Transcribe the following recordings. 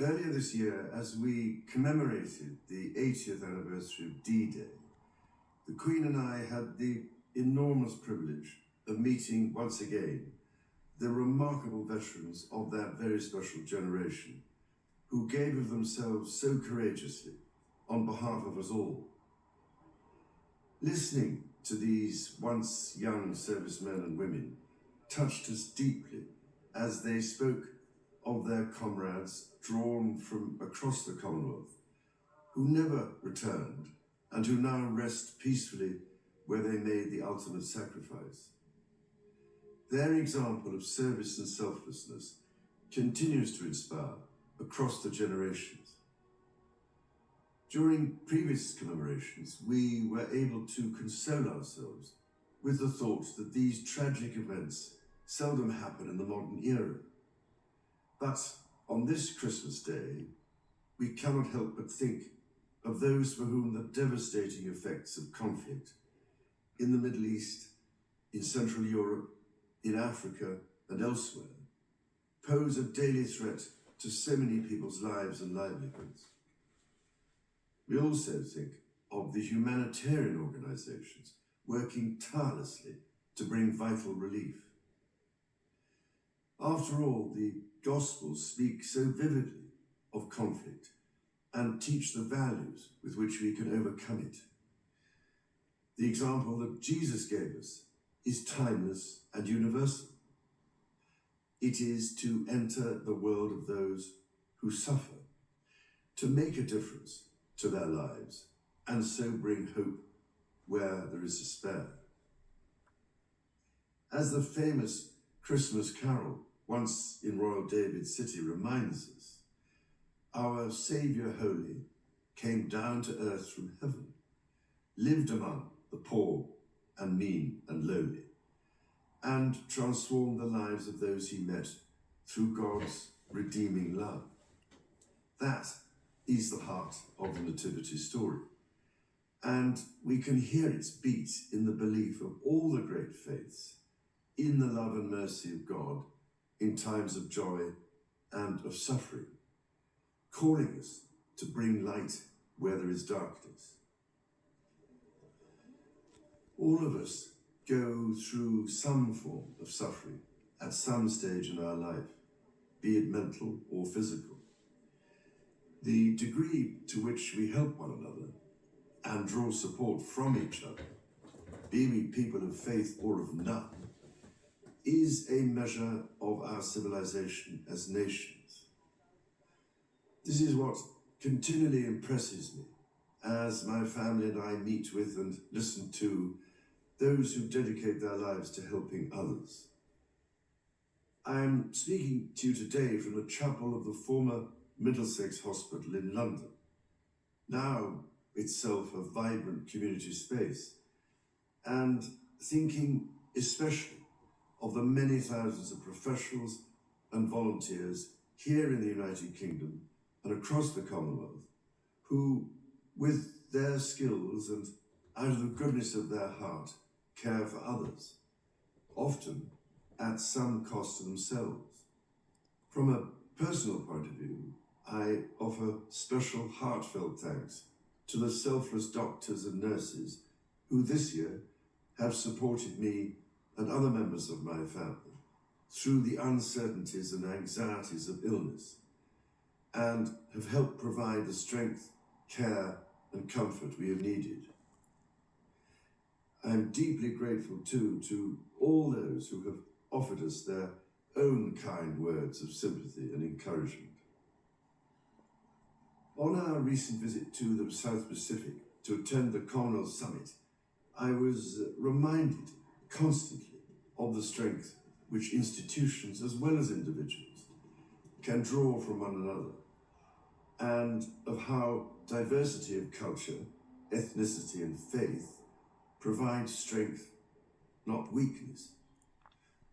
Earlier this year, as we commemorated the 80th anniversary of D-Day, the Queen and I had the enormous privilege of meeting once again the remarkable veterans of that very special generation who gave of themselves so courageously on behalf of us all. Listening to these once young servicemen and women touched us deeply as they spoke of their comrades drawn from across the Commonwealth, who never returned and who now rest peacefully where they made the ultimate sacrifice. Their example of service and selflessness continues to inspire across the generations. During previous commemorations, we were able to console ourselves with the thought that these tragic events seldom happen in the modern era. But on this Christmas Day, we cannot help but think of those for whom the devastating effects of conflict in the Middle East, in Central Europe, in Africa and elsewhere pose a daily threat to so many people's lives and livelihoods. We also think of the humanitarian organizations working tirelessly to bring vital relief. After all, the Gospels speak so vividly of conflict and teach the values with which we can overcome it. The example that Jesus gave us is timeless and universal. It is to enter the world of those who suffer, to make a difference to their lives, and so bring hope where there is despair. As the famous Christmas carol, once in Royal David's City, reminds us, our Saviour Holy came down to earth from heaven, lived among the poor and mean and lowly, and transformed the lives of those he met through God's redeeming love. That is the heart of the Nativity story. And we can hear its beat in the belief of all the great faiths, in the love and mercy of God in times of joy and of suffering, calling us to bring light where there is darkness. All of us go through some form of suffering at some stage in our life, be it mental or physical. The degree to which we help one another and draw support from each other, be we people of faith or of none, is a measure of our civilization as nations. This is what continually impresses me as my family and I meet with and listen to those who dedicate their lives to helping others. I am speaking to you today from the chapel of the former Middlesex Hospital in London, now itself a vibrant community space, and thinking especially of the many thousands of professionals and volunteers here in the United Kingdom and across the Commonwealth who, with their skills and out of the goodness of their heart, care for others, often at some cost to themselves. From a personal point of view, I offer special heartfelt thanks to the selfless doctors and nurses who this year have supported me and other members of my family through the uncertainties and anxieties of illness and have helped provide the strength, care and comfort we have needed. I am deeply grateful too to all those who have offered us their own kind words of sympathy and encouragement. On our recent visit to the South Pacific to attend the Commonwealth Summit, I was reminded constantly of the strength which institutions as well as individuals can draw from one another, and of how diversity of culture, ethnicity and faith provides strength, not weakness.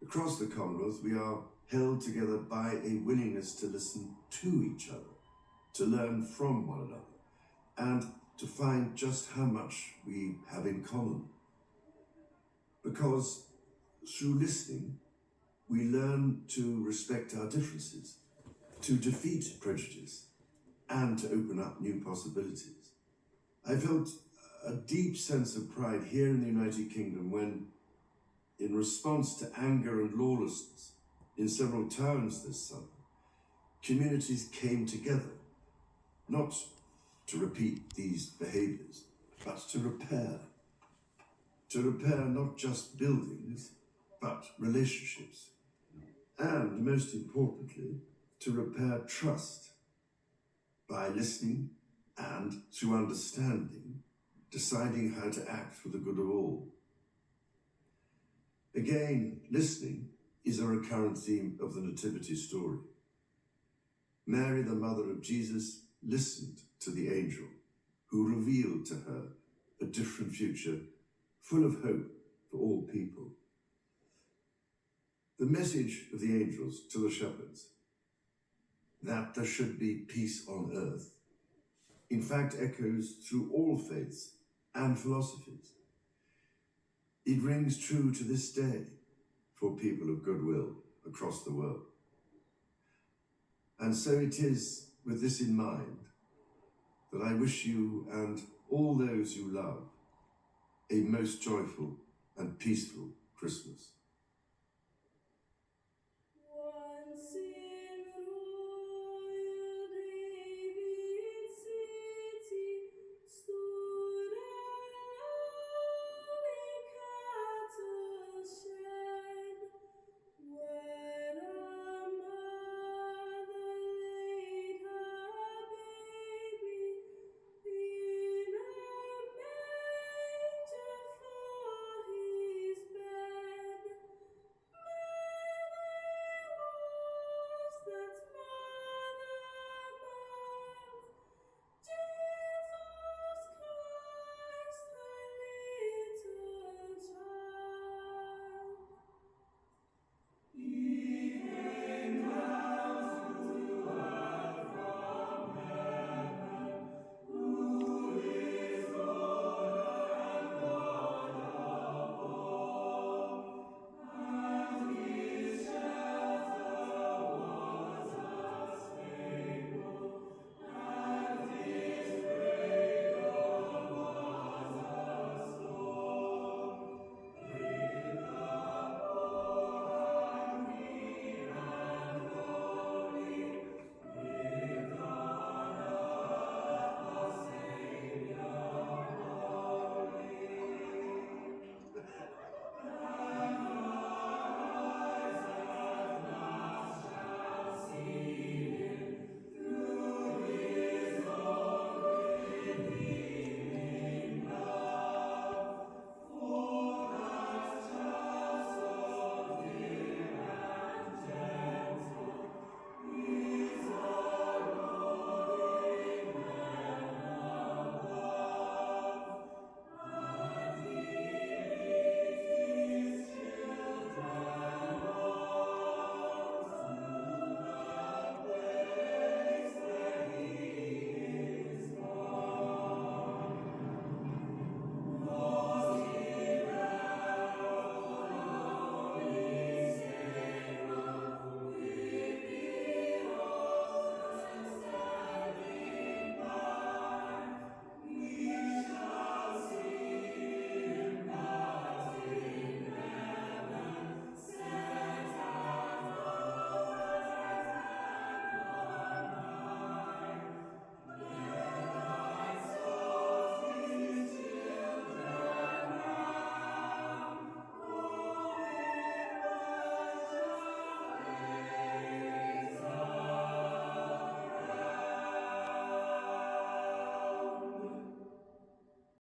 Across the Commonwealth, we are held together by a willingness to listen to each other, to learn from one another, and to find just how much we have in common. Because through listening, we learn to respect our differences to defeat prejudice and to open up new possibilities. I felt a deep sense of pride here in the United Kingdom when, in response to anger and lawlessness in several towns this summer, communities came together, not to repeat these behaviours, but to repair not just buildings, but relationships, and most importantly, to repair trust by listening and, through understanding, deciding how to act for the good of all. Again, listening is a recurrent theme of the Nativity story. Mary, the mother of Jesus, listened to the angel who revealed to her a different future full of hope for all people. The message of the angels to the shepherds, that there should be peace on earth, in fact echoes through all faiths and philosophies. It rings true to this day for people of goodwill across the world. And so it is with this in mind that I wish you and all those you love a most joyful and peaceful Christmas.